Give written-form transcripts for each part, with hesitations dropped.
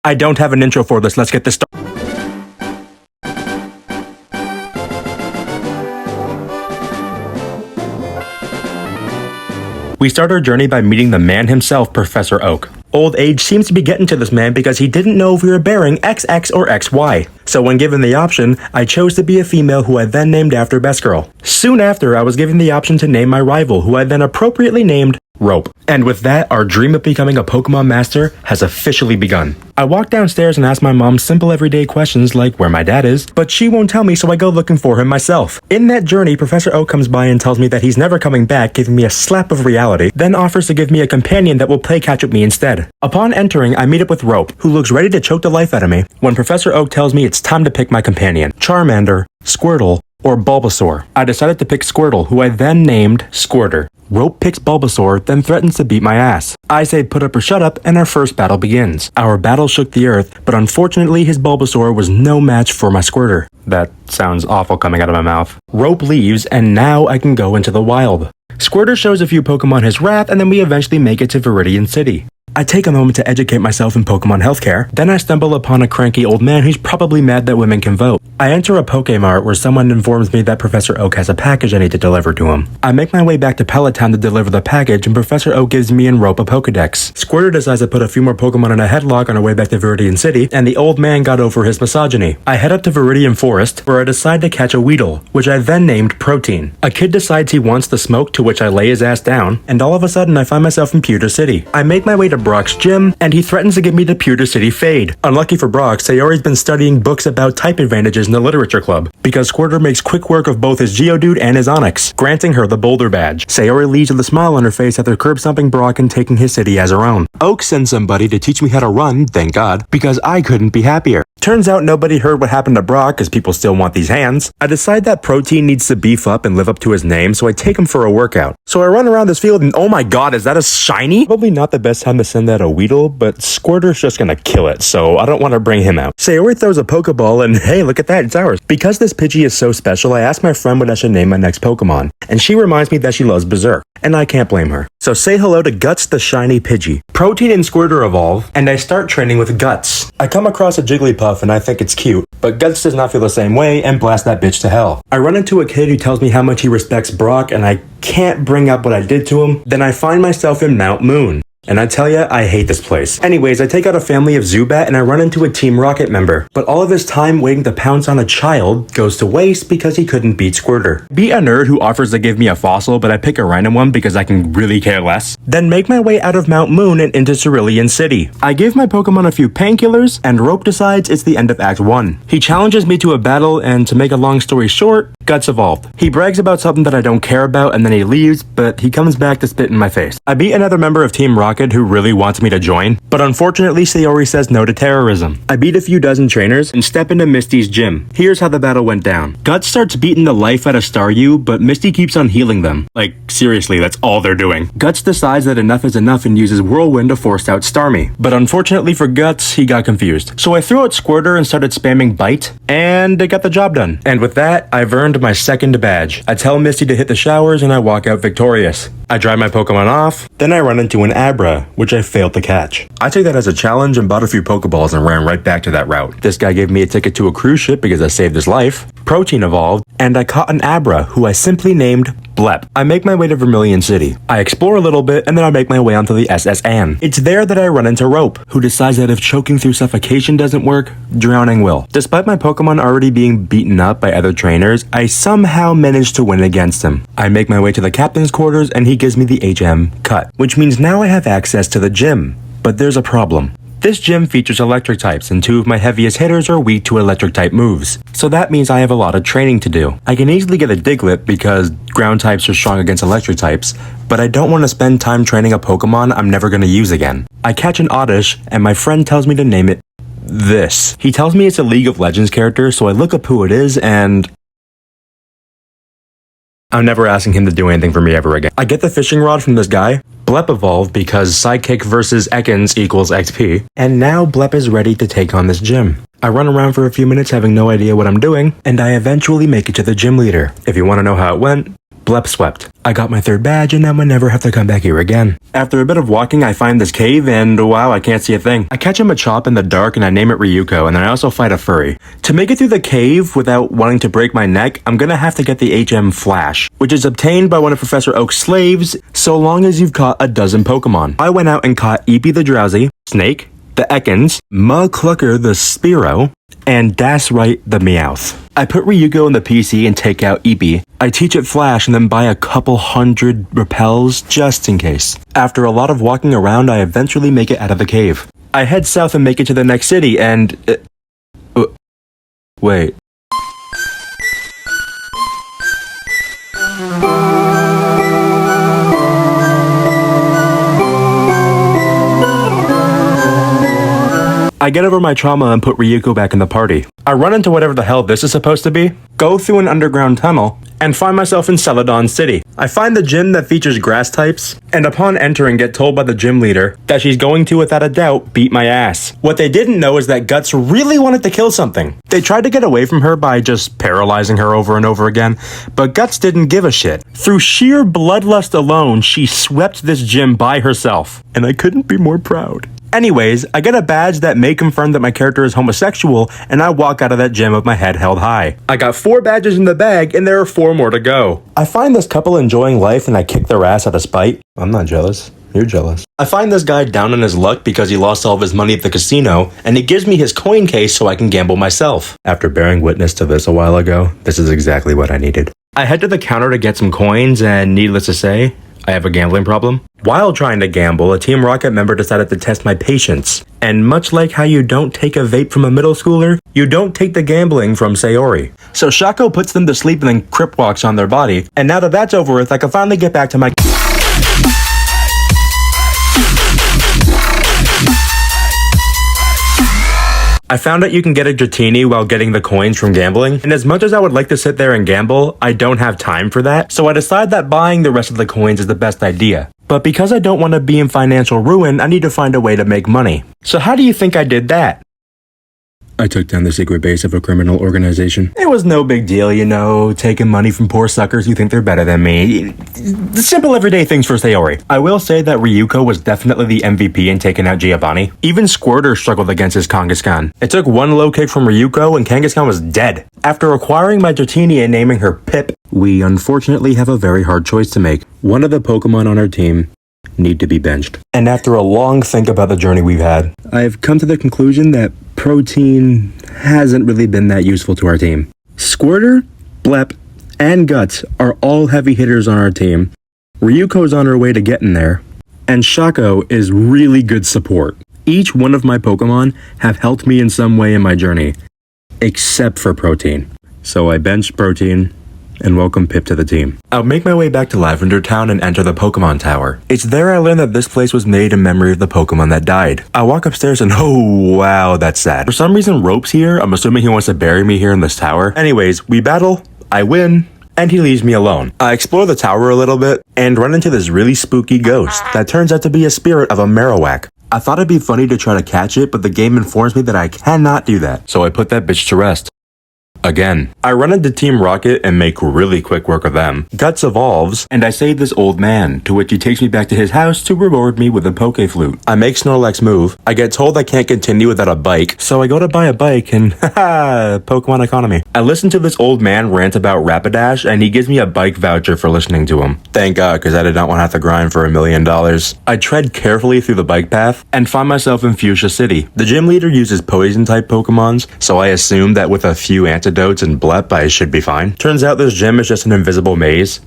I don't have an intro for this, let's get this started. We start our journey by meeting the man himself, Professor Oak. Old age seems to be getting to this man because he didn't know if we were bearing XX or XY. So when given the option, I chose to be a female who I then named after Best Girl. Soon after, I was given the option to name my rival, who I then appropriately named Rope. And with that, our dream of becoming a Pokemon master has officially begun. I walk downstairs and ask my mom simple everyday questions like where my dad is, but she won't tell me, so I go looking for him myself. In that journey, Professor Oak comes by and tells me that he's never coming back, giving me a slap of reality, then offers to give me a companion that will play catch with me instead. Upon entering, I meet up with Rope, who looks ready to choke the life out of me, when Professor Oak tells me it's time to pick my companion, Charmander, Squirtle, or Bulbasaur. I decided to pick Squirtle, who I then named Squirter. Rope picks Bulbasaur, then threatens to beat my ass. I say put up or shut up, and our first battle begins. Our battle shook the earth, but unfortunately his Bulbasaur was no match for my Squirter. That sounds awful coming out of my mouth. Rope leaves, and now I can go into the wild. Squirter shows a few Pokemon his wrath, and then we eventually make it to Viridian City. I take a moment to educate myself in Pokemon healthcare, then I stumble upon a cranky old man who's probably mad that women can vote. I enter a Pokemart where someone informs me that Professor Oak has a package I need to deliver to him. I make my way back to Peloton to deliver the package, and Professor Oak gives me and Rope a Pokedex. Squirter decides to put a few more Pokemon in a headlock on our way back to Viridian City, and the old man got over his misogyny. I head up to Viridian Forest, where I decide to catch a Weedle, which I then named Protein. A kid decides he wants the smoke, to which I lay his ass down, and all of a sudden I find myself in Pewter City. I make my way to Brock's gym, and he threatens to give me the Pewter City Fade. Unlucky for Brock, Sayori's been studying books about type advantages in the literature club, because Squirter makes quick work of both his Geodude and his Onix, granting her the Boulder Badge. Sayori leaves with a smile on her face after curb stomping Brock and taking his city as her own. Oak sends somebody to teach me how to run, thank God, because I couldn't be happier. Turns out nobody heard what happened to Brock because people still want these hands. I decide that Protein needs to beef up and live up to his name, so I take him for a workout. So I run around this field and oh my god, is that a shiny? Probably not the best time to send out a Weedle, but Squirter's just gonna kill it, so I don't want to bring him out. Sayori throws a Pokeball and hey, look at that, it's ours. Because this Pidgey is so special, I asked my friend what I should name my next Pokemon, and she reminds me that she loves Berserk, and I can't blame her. So say hello to Guts the shiny Pidgey. Protein and Squirter evolve, and I start training with Guts. I come across a Jigglypuff and I think it's cute, but Guts does not feel the same way and blast that bitch to hell. I run into a kid who tells me how much he respects Brock and I can't bring up what I did to him. Then I find myself in Mount Moon. And I tell ya, I hate this place. Anyways, I take out a family of Zubat and I run into a Team Rocket member. But all of his time waiting to pounce on a child goes to waste because he couldn't beat Squirter. Beat a nerd who offers to give me a fossil, but I pick a random one because I can really care less. Then make my way out of Mount Moon and into Cerulean City. I give my Pokemon a few painkillers, and Rope decides it's the end of Act 1. He challenges me to a battle, and to make a long story short, Guts evolved. He brags about something that I don't care about, and then he leaves, but he comes back to spit in my face. I beat another member of Team Rocket who really wants me to join, but unfortunately Sayori says no to terrorism. I beat a few dozen trainers and step into Misty's gym. Here's how the battle went down. Guts starts beating the life out of Staryu, but Misty keeps on healing them. Like, seriously, that's all they're doing. Guts decides that enough is enough and uses Whirlwind to force out Starmie. But unfortunately for Guts, he got confused. So I threw out Squirter and started spamming Bite, and it got the job done. And with that, I've earned my second badge. I tell Misty to hit the showers and I walk out victorious. I dry my Pokemon off, then I run into an Abra, which I failed to catch. I took that as a challenge and bought a few Pokeballs and ran right back to that route. This guy gave me a ticket to a cruise ship because I saved his life. Protein evolved, and I caught an Abra, who I simply named Blep. I make my way to Vermilion City. I explore a little bit, and then I make my way onto the SS Anne. It's there that I run into Rope, who decides that if choking through suffocation doesn't work, drowning will. Despite my Pokemon already being beaten up by other trainers, I somehow managed to win against him. I make my way to the captain's quarters, and he gives me the HM cut, which means now I have access to the gym. But there's a problem. This gym features electric types, and two of my heaviest hitters are weak to electric type moves. So that means I have a lot of training to do. I can easily get a Diglett because ground types are strong against electric types, but I don't want to spend time training a Pokemon I'm never going to use again. I catch an Oddish, and my friend tells me to name it this. He tells me it's a League of Legends character, so I look up who it is, and I'm never asking him to do anything for me ever again. I get the fishing rod from this guy. Blep evolved because Sidekick versus Ekans equals XP, and now Blep is ready to take on this gym. I run around for a few minutes having no idea what I'm doing, and I eventually make it to the gym leader. If you want to know how it went, Blep swept. I got my 3rd badge and now I never have to come back here again. After a bit of walking, I find this cave and wow, I can't see a thing. I catch a Machop in the dark and I name it Ryuko, and then I also fight a furry. To make it through the cave without wanting to break my neck, I'm gonna have to get the HM Flash, which is obtained by one of Professor Oak's slaves so long as you've caught a dozen Pokemon. I went out and caught Eepee the Drowsy, Snake, the Ekans, Mugclucker the Spearow, and Dasrite the Meowth. I put Ryuko in the PC and take out Eepee. I teach it Flash and then buy a couple hundred repels just in case. After a lot of walking around, I eventually make it out of the cave. I head south and make it to the next city and... wait. I get over my trauma and put Ryuko back in the party. I run into whatever the hell this is supposed to be, go through an underground tunnel, and find myself in Celadon City. I find the gym that features grass types, and upon entering get told by the gym leader that she's going to, without a doubt, beat my ass. What they didn't know is that Guts really wanted to kill something. They tried to get away from her by just paralyzing her over and over again, but Guts didn't give a shit. Through sheer bloodlust alone, she swept this gym by herself, and I couldn't be more proud. Anyways, I get a badge that may confirm that my character is homosexual, and I walk out of that gym with my head held high. I got 4 badges in the bag, and there are 4 more to go. I find this couple enjoying life, and I kick their ass out of spite. I'm not jealous. You're jealous. I find this guy down on his luck because he lost all of his money at the casino, and he gives me his coin case so I can gamble myself. After bearing witness to this a while ago, this is exactly what I needed. I head to the counter to get some coins, and needless to say, I have a gambling problem. While trying to gamble, a Team Rocket member decided to test my patience. And much like how you don't take a vape from a middle schooler, you don't take the gambling from Sayori. So Shaco puts them to sleep and then crip walks on their body. And now that that's over with, I can finally get back to my... I found out you can get a Dratini while getting the coins from gambling, and as much as I would like to sit there and gamble, I don't have time for that, so I decide that buying the rest of the coins is the best idea. But because I don't want to be in financial ruin, I need to find a way to make money. So how do you think I did that? I took down the secret base of a criminal organization. It was no big deal, you know, taking money from poor suckers who think they're better than me. Simple everyday things for Sayori. I will say that Ryuko was definitely the MVP in taking out Giovanni. Even Squirter struggled against his Kangaskhan. It took one low kick from Ryuko and Kangaskhan was dead. After acquiring my Dratini and naming her Pip, we unfortunately have a very hard choice to make. One of the Pokemon on our team need to be benched. And after a long think about the journey we've had, I've come to the conclusion that protein hasn't really been that useful to our team. Squirter, Blep, and Guts are all heavy hitters on our team. Ryuko's on her way to getting there, and Shaco is really good support. Each one of my Pokemon have helped me in some way in my journey, except for Protein. So I benched Protein and welcome Pip to the team. I'll make my way back to Lavender Town and enter the Pokemon Tower. It's there I learned that this place was made in memory of the Pokemon that died. I walk upstairs and oh wow, that's sad. For some reason Rope's here. I'm assuming he wants to bury me here in this tower. Anyways, we battle, I win, and he leaves me alone. I explore the tower a little bit and run into this really spooky ghost that turns out to be a spirit of a Marowak. I thought it'd be funny to try to catch it, but the game informs me that I cannot do that. So I put that bitch to rest. Again. I run into Team Rocket and make really quick work of them. Guts evolves, and I save this old man, to which he takes me back to his house to reward me with a Poke Flute. I make Snorlax move. I get told I can't continue without a bike, so I go to buy a bike and haha, Pokemon economy. I listen to this old man rant about Rapidash, and he gives me a bike voucher for listening to him. Thank God, because I did not want to have to grind for $1 million. I tread carefully through the bike path and find myself in Fuchsia City. The gym leader uses poison-type Pokemons, so I assume that with a few antidotes and Blep, I should be fine. Turns out this gym is just an invisible maze.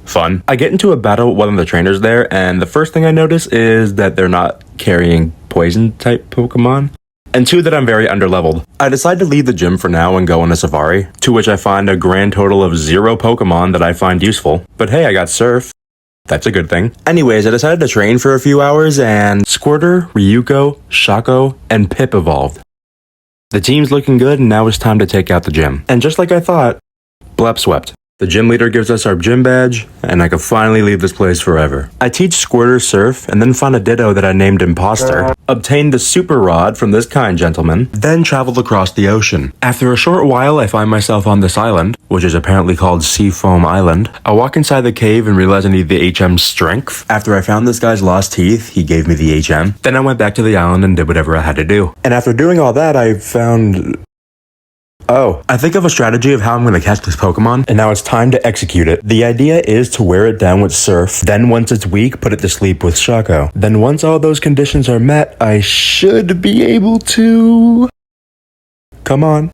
Fun. I get into a battle with one of the trainers there, and the first thing I notice is that they're not carrying poison-type Pokemon, and 2, that I'm very underleveled. I decide to leave the gym for now and go on a safari, to which I find a grand total of 0 Pokemon that I find useful. But hey, I got Surf. That's a good thing. Anyways, I decided to train for a few hours, and Squirter, Ryuko, Shaco, and Pip evolved. The team's looking good, and now it's time to take out the gym. And just like I thought, Blep swept. The gym leader gives us our gym badge, and I can finally leave this place forever. I teach Squirter Surf, and then find a Ditto that I named Imposter. Obtained the Super Rod from this kind gentleman, then traveled across the ocean. After a short while, I find myself on this island, which is apparently called Seafoam Island. I walk inside the cave and realize I need the HM Strength. After I found this guy's lost teeth, he gave me the HM. Then I went back to the island and did whatever I had to do. And after doing all that, I found... Oh, I think of a strategy of how I'm going to catch this Pokemon, and now it's time to execute it. The idea is to wear it down with Surf, then once it's weak, put it to sleep with Shaco. Then once all those conditions are met, I should be able to... Come on.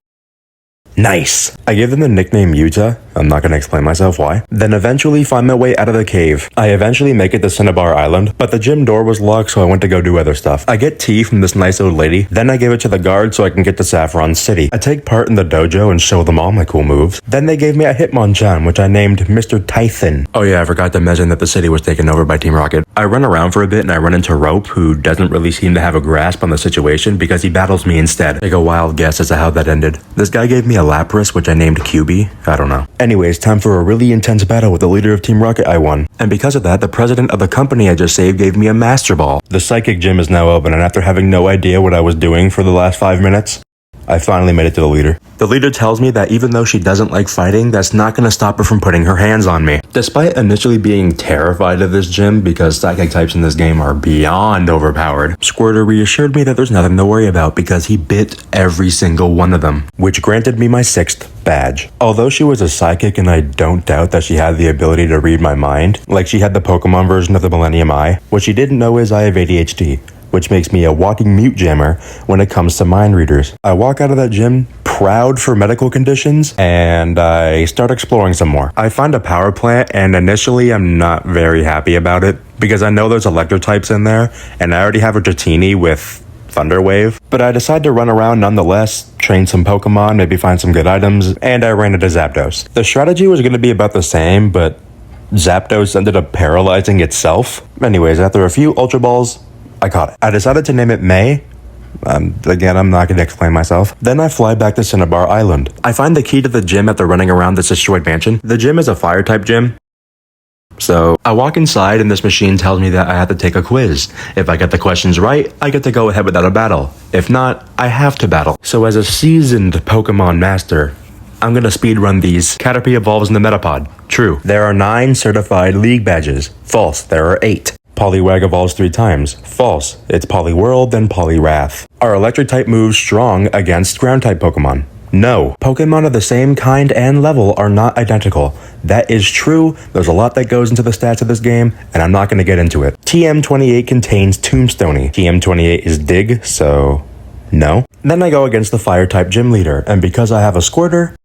Nice. I give them the nickname Yuta. I'm not going to explain myself why. Then eventually find my way out of the cave. I eventually make it to Cinnabar Island, but the gym door was locked, so I went to go do other stuff. I get tea from this nice old lady, then I give it to the guard so I can get to Saffron City. I take part in the dojo and show them all my cool moves. Then they gave me a Hitmonchan, which I named Mr. Tython. Oh yeah, I forgot to mention that the city was taken over by Team Rocket. I run around for a bit and I run into Rope, who doesn't really seem to have a grasp on the situation because he battles me instead. Take a wild guess as to how that ended. This guy gave me a Lapras, which I named QB. I don't know. Anyways, time for a really intense battle with the leader of Team Rocket I won. And because of that, the president of the company I just saved gave me a Master Ball. The Psychic Gym is now open, and after having no idea what I was doing for the last 5 minutes, I finally made it to the leader. The leader tells me that even though she doesn't like fighting, that's not going to stop her from putting her hands on me. Despite initially being terrified of this gym because psychic types in this game are beyond overpowered, Squirter reassured me that there's nothing to worry about because he bit every single one of them, which granted me my 6th badge. Although she was a psychic and I don't doubt that she had the ability to read my mind, like she had the Pokemon version of the Millennium Eye, what she didn't know is I have ADHD. Which makes me a walking mute jammer when it comes to mind readers. I walk out of that gym proud for medical conditions, and I start exploring some more. I find a power plant, and initially I'm not very happy about it, because I know there's electro types in there, and I already have a Dratini with Thunder Wave. But I decide to run around nonetheless, train some Pokemon, maybe find some good items, and I ran into Zapdos. The strategy was going to be about the same, but Zapdos ended up paralyzing itself. Anyways, after a few Ultra Balls, I caught it. I decided to name it May. Again, I'm not going to explain myself. Then I fly back to Cinnabar Island. I find the key to the gym after running around this destroyed mansion. The gym is a fire type gym. So I walk inside and this machine tells me that I have to take a quiz. If I get the questions right, I get to go ahead without a battle. If not, I have to battle. So as a seasoned Pokemon master, I'm gonna speedrun these. Caterpie evolves in the Metapod. True. There are 9 certified league badges. False. There are 8. Poliwag evolves 3 times. False. It's Poliwhirl, then Poliwrath. Are electric type moves strong against ground type Pokemon? No. Pokemon of the same kind and level are not identical. That is true. There's a lot that goes into the stats of this game, and I'm not going to get into it. TM28 contains Tombstony. TM28 is Dig, so no. Then I go against the fire type gym leader, and because I have a Squirter,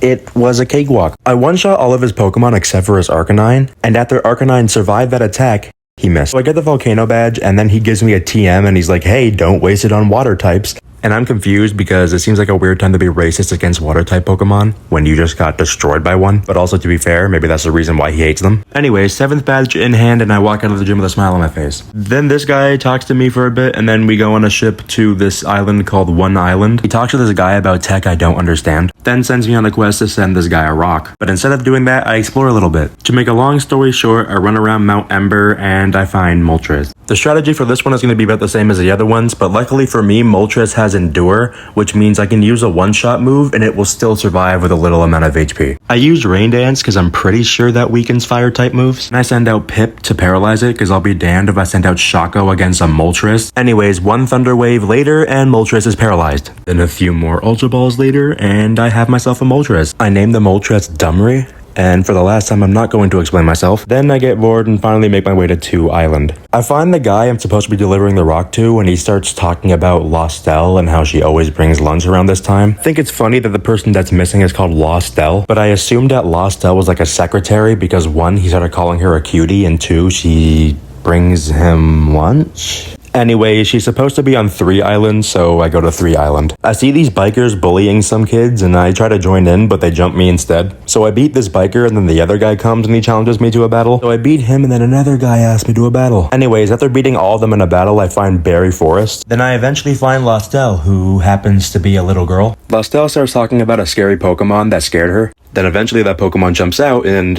it was a cakewalk. I one-shot all of his Pokemon except for his Arcanine, and after Arcanine survived that attack, he missed. So I get the Volcano badge, and then he gives me a TM, and he's like, hey, don't waste it on water types. And I'm confused because it seems like a weird time to be racist against water-type Pokemon when you just got destroyed by one. But also, to be fair, maybe that's the reason why he hates them. Anyways, 7th badge in hand, and I walk out of the gym with a smile on my face. Then this guy talks to me for a bit, and then we go on a ship to this island called One Island. He talks to this guy about tech I don't understand, then sends me on a quest to send this guy a rock. But instead of doing that, I explore a little bit. To make a long story short, I run around Mount Ember, and I find Moltres. The strategy for this one is going to be about the same as the other ones, but luckily for me, Moltres has Endure, which means I can use a one-shot move and it will still survive with a little amount of HP. I use Rain Dance because I'm pretty sure that weakens fire-type moves, and I send out Pip to paralyze it because I'll be damned if I send out Shaco against a Moltres. Anyways, 1 Thunder Wave later and Moltres is paralyzed. Then a few more Ultra Balls later and I have myself a Moltres. I named the Moltres Dumry. And for the last time, I'm not going to explain myself. Then I get bored and finally make my way to 2 Island. I find the guy I'm supposed to be delivering the rock to, and he starts talking about Lostel and how she always brings lunch around this time. I think it's funny that the person that's missing is called Lostel, but I assumed that Lostel was like a secretary because 1, he started calling her a cutie, and 2, she brings him lunch? Anyway, she's supposed to be on 3 Islands, so I go to 3 Island. I see these bikers bullying some kids, and I try to join in, but they jump me instead. So I beat this biker, and then the other guy comes and he challenges me to a battle. So I beat him, and then another guy asks me to a battle. Anyways, after beating all of them in a battle, I find Berry Forest. Then I eventually find Lostel, who happens to be a little girl. Lostel starts talking about a scary Pokemon that scared her. Then eventually that Pokemon jumps out and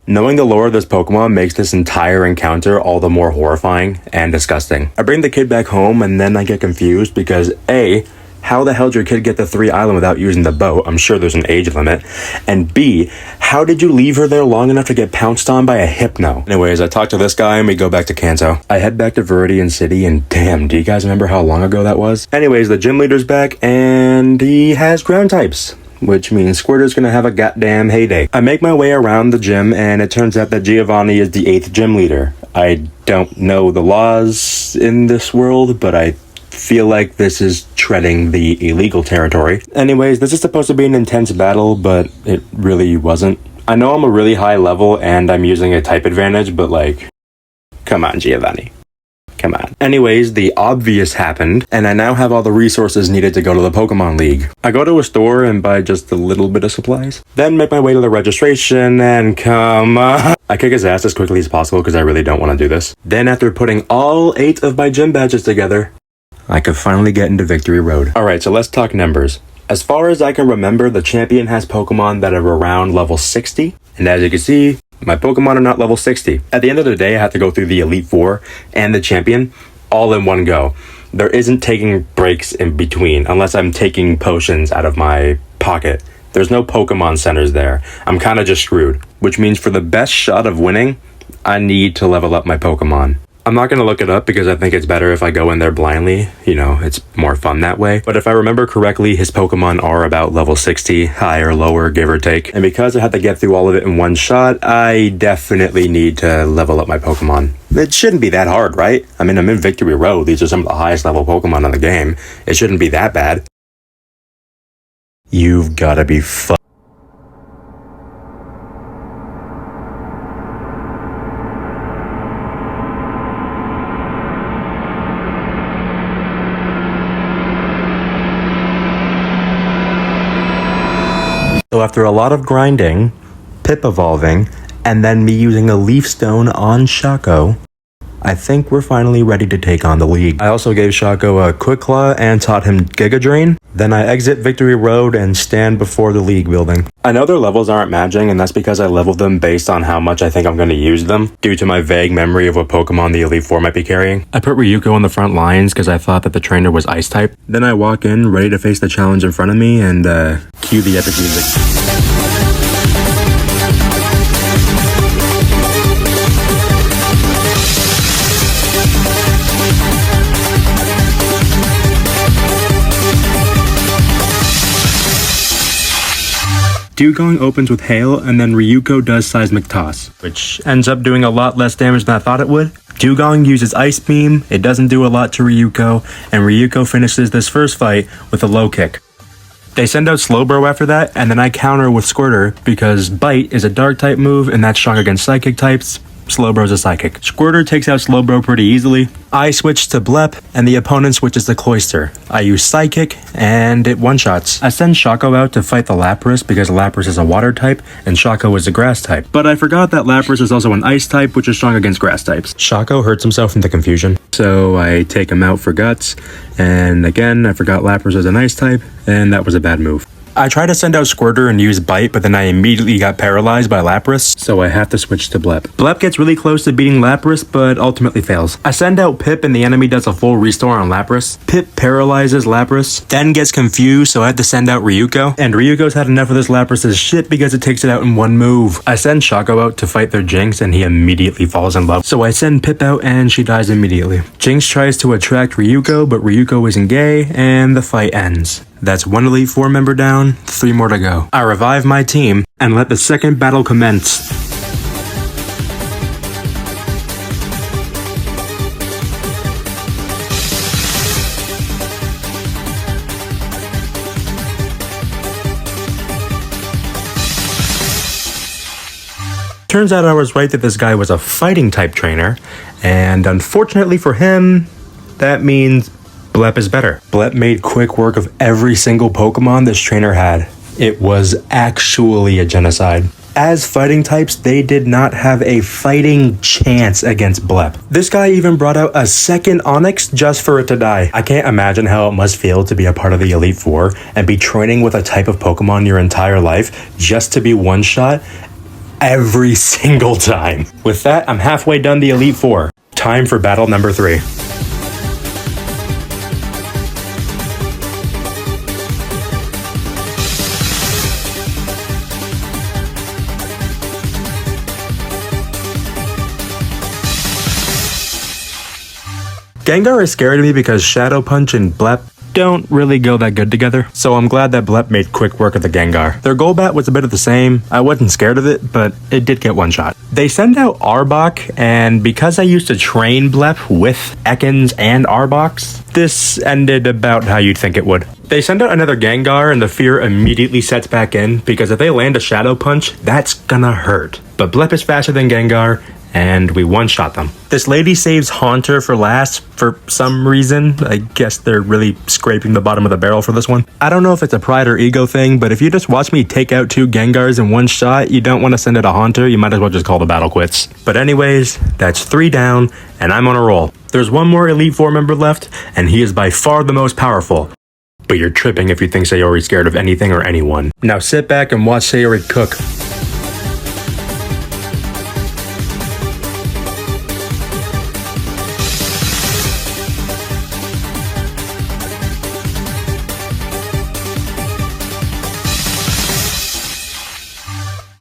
knowing the lore of this Pokemon makes this entire encounter all the more horrifying and disgusting. I bring the kid back home and then I get confused because A, how the hell did your kid get to 3 Island without using the boat? I'm sure there's an age limit. And B, how did you leave her there long enough to get pounced on by a Hypno? Anyways, I talk to this guy and we go back to Kanto. I head back to Viridian City and damn, do you guys remember how long ago that was? Anyways, the gym leader's back and he has ground types, which means Squirtle's gonna have a goddamn heyday. I make my way around the gym and it turns out that Giovanni is the 8th gym leader. I don't know the laws in this world, but I feel like this is treading the illegal territory. Anyways, this is supposed to be an intense battle, but it really wasn't. I know I'm a really high level and I'm using a type advantage, but like, come on, Giovanni. Come on. Anyways, the obvious happened, and I now have all the resources needed to go to the Pokemon League. I go to a store and buy just a little bit of supplies, then make my way to the registration and come on. I kick his ass as quickly as possible because I really don't want to do this. Then after putting all 8 of my gym badges together, I could finally get into Victory Road. Alright, so let's talk numbers. As far as I can remember, the champion has Pokemon that are around level 60, and as you can see, my Pokemon are not level 60. At the end of the day, I have to go through the Elite Four and the champion all in one go. There isn't taking breaks in between, unless I'm taking potions out of my pocket. There's no Pokemon centers there. I'm kind of just screwed, which means for the best shot of winning, I need to level up my Pokemon. I'm not going to look it up because I think it's better if I go in there blindly. You know, it's more fun that way. But if I remember correctly, his Pokemon are about level 60, higher, lower, give or take. And because I had to get through all of it in one shot, I definitely need to level up my Pokemon. It shouldn't be that hard, right? I mean, I'm in Victory Road. These are some of the highest level Pokemon in the game. It shouldn't be that bad. You've got to be So after a lot of grinding, Pip evolving, and then me using a Leaf Stone on Shaco, I think we're finally ready to take on the league. I also gave Shaco a Quick Claw and taught him Giga Drain. Then I exit Victory Road and stand before the league building. I know their levels aren't matching, and that's because I leveled them based on how much I think I'm going to use them, due to my vague memory of what Pokemon the Elite Four might be carrying. I put Ryuko on the front lines because I thought that the trainer was Ice type. Then I walk in, ready to face the challenge in front of me, and cue the epic music. Dewgong opens with Hail, and then Ryuko does Seismic Toss, which ends up doing a lot less damage than I thought it would. Dewgong uses Ice Beam, it doesn't do a lot to Ryuko, and Ryuko finishes this first fight with a low kick. They send out Slowbro after that, and then I counter with Squirter, because Bite is a Dark type move, and that's strong against Psychic types. Slowbro's a Psychic. Squirter takes out Slowbro pretty easily. I switch to Blep, and the opponent switches to Cloyster. I use Psychic, and it one-shots. I send Shaco out to fight the Lapras because Lapras is a Water type, and Shaco is a Grass type. But I forgot that Lapras is also an Ice type, which is strong against Grass types. Shaco hurts himself in the confusion, so I take him out for Guts, and again, I forgot Lapras is an Ice type, and that was a bad move. I tried to send out Squirter and use Bite, but then I immediately got paralyzed by Lapras, so I have to switch to Blep. Blep gets really close to beating Lapras, but ultimately fails. I send out Pip and the enemy does a full restore on Lapras. Pip paralyzes Lapras, then gets confused, so I had to send out Ryuko. And Ryuko's had enough of this Lapras' shit because it takes it out in one move. I send Shaco out to fight their Jinx, and he immediately falls in love. So I send Pip out and she dies immediately. Jinx tries to attract Ryuko, but Ryuko isn't gay, and the fight ends. That's 1 Elite Four member down, 3 more to go. I revive my team and let the second battle commence. Turns out I was right that this guy was a fighting type trainer, and unfortunately for him, that means Blep is better. Blep made quick work of every single Pokemon this trainer had. It was actually a genocide. As fighting types, they did not have a fighting chance against Blep. This guy even brought out a second Onyx just for it to die. I can't imagine how it must feel to be a part of the Elite Four and be training with a type of Pokemon your entire life just to be one-shot every single time. With that, I'm halfway done the Elite Four. Time for battle number 3. Gengar is scary to me because Shadow Punch and Blep don't really go that good together, so I'm glad that Blep made quick work of the Gengar. Their Golbat was a bit of the same. I wasn't scared of it, but it did get one shot. They send out Arbok, and because I used to train Blep with Ekans and Arboks, this ended about how you'd think it would. They send out another Gengar, and the fear immediately sets back in, because if they land a Shadow Punch, that's gonna hurt. But Blep is faster than Gengar, and we one-shot them. This lady saves Haunter for last for some reason. I guess they're really scraping the bottom of the barrel for this one. I don't know if it's a pride or ego thing, but if you just watch me take out 2 Gengars in one shot, you don't want to send it a Haunter, you might as well just call the battle quits. But anyways, that's 3 down, and I'm on a roll. There's one more Elite Four member left, and he is by far the most powerful. But you're tripping if you think Sayori's scared of anything or anyone. Now sit back and watch Sayori cook.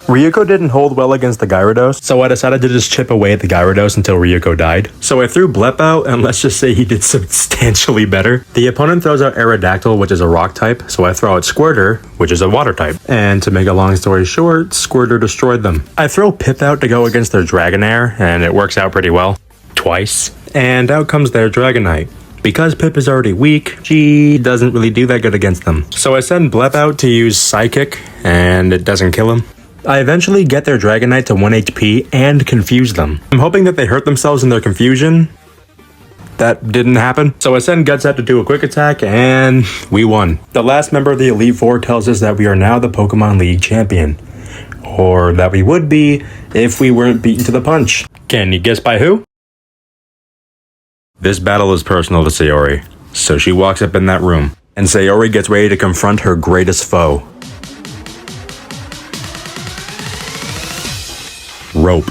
Ryuko didn't hold well against the Gyarados, so I decided to just chip away at the Gyarados until Ryuko died. So I threw Blep out, and let's just say he did substantially better. The opponent throws out Aerodactyl, which is a rock type, so I throw out Squirtle, which is a water type. And to make a long story short, Squirtle destroyed them. I throw Pip out to go against their Dragonair, and it works out pretty well. Twice. And out comes their Dragonite. Because Pip is already weak, she doesn't really do that good against them. So I send Blep out to use Psychic, and it doesn't kill him. I eventually get their Dragonite to 1 HP and confuse them. I'm hoping that they hurt themselves in their confusion. That didn't happen. So I send Guts out to do a quick attack, and we won. The last member of the Elite Four tells us that we are now the Pokemon League champion. Or that we would be if we weren't beaten to the punch. Can you guess by who? This battle is personal to Sayori, so she walks up in that room, and Sayori gets ready to confront her greatest foe. Rope.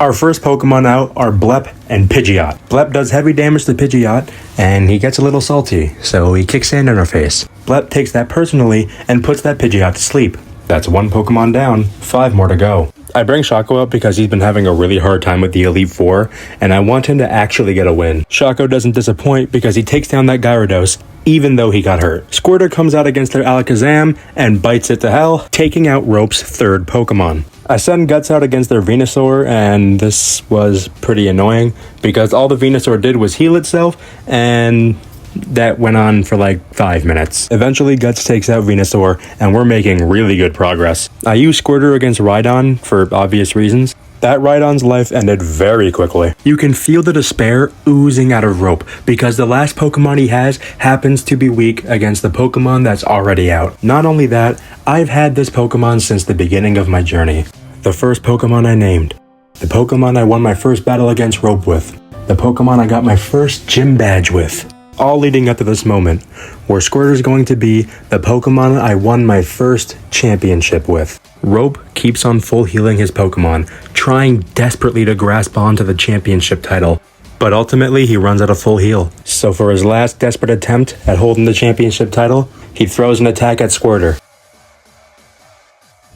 Our first Pokemon out are Blep and Pidgeot. Blep does heavy damage to Pidgeot, and he gets a little salty, so he kicks sand in her face. Blep takes that personally and puts that Pidgeot to sleep. That's 1 Pokemon down, 5 more to go. I bring Shaco up because he's been having a really hard time with the Elite Four, and I want him to actually get a win. Shaco doesn't disappoint because he takes down that Gyarados, even though he got hurt. Squirtle comes out against their Alakazam and bites it to hell, taking out Rope's 3rd Pokemon. I send Guts out against their Venusaur, and this was pretty annoying because all the Venusaur did was heal itself, and that went on for like 5 minutes. Eventually, Guts takes out Venusaur, and we're making really good progress. I use Squirtle against Rhydon for obvious reasons. That Rhydon's life ended very quickly. You can feel the despair oozing out of Rope because the last Pokemon he has happens to be weak against the Pokemon that's already out. Not only that, I've had this Pokemon since the beginning of my journey. The first Pokemon I named. The Pokemon I won my first battle against Rope with. The Pokemon I got my first gym badge with. All leading up to this moment, where Squirtle's going to be the Pokemon I won my first championship with. Rope keeps on full healing his Pokemon, trying desperately to grasp onto the championship title, but ultimately he runs out of full heal. So for his last desperate attempt at holding the championship title, he throws an attack at Squirtle.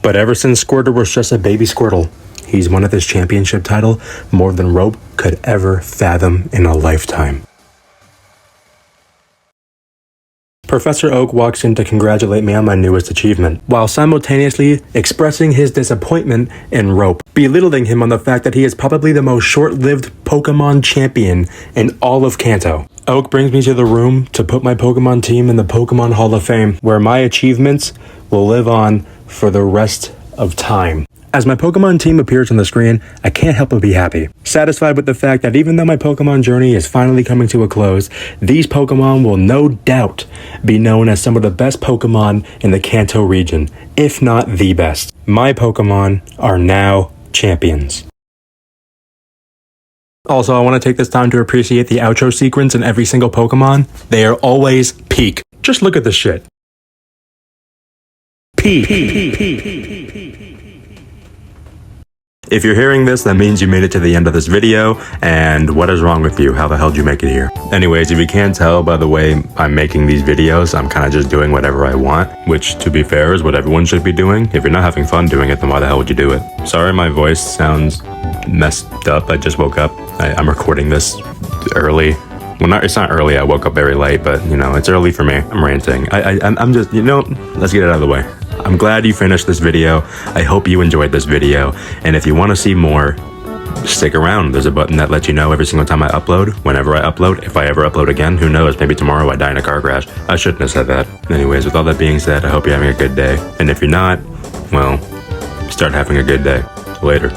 But ever since Squirtle was just a baby Squirtle, he's won this championship title more than Rope could ever fathom in a lifetime. Professor Oak walks in to congratulate me on my newest achievement, while simultaneously expressing his disappointment in Rope, belittling him on the fact that he is probably the most short-lived Pokemon champion in all of Kanto. Oak brings me to the room to put my Pokemon team in the Pokemon Hall of Fame, where my achievements will live on for the rest of time. As my Pokemon team appears on the screen, I can't help but be happy. Satisfied with the fact that even though my Pokemon journey is finally coming to a close, these Pokemon will no doubt be known as some of the best Pokemon in the Kanto region, if not the best. My Pokemon are now champions. Also, I want to take this time to appreciate the outro sequence in every single Pokemon. They are always peak. Just look at this shit. Peak. If you're hearing this, that means you made it to the end of this video, and what is wrong with you? How the hell did you make it here? Anyways, if you can't tell by the way I'm making these videos, I'm kind of just doing whatever I want, which, to be fair, is what everyone should be doing. If you're not having fun doing it, then why the hell would you do it? Sorry my voice sounds messed up. I just woke up. I'm recording this early. Well, it's not early. I woke up very late, but, you know, it's early for me. I'm ranting. I'm just, you know, let's get it out of the way. I'm glad you finished this video. I hope you enjoyed this video. And if you want to see more, stick around. There's a button that lets you know every single time I upload, whenever I upload. If I ever upload again, who knows? Maybe tomorrow I die in a car crash. I shouldn't have said that. Anyways, with all that being said, I hope you're having a good day. And if you're not, well, start having a good day. Later.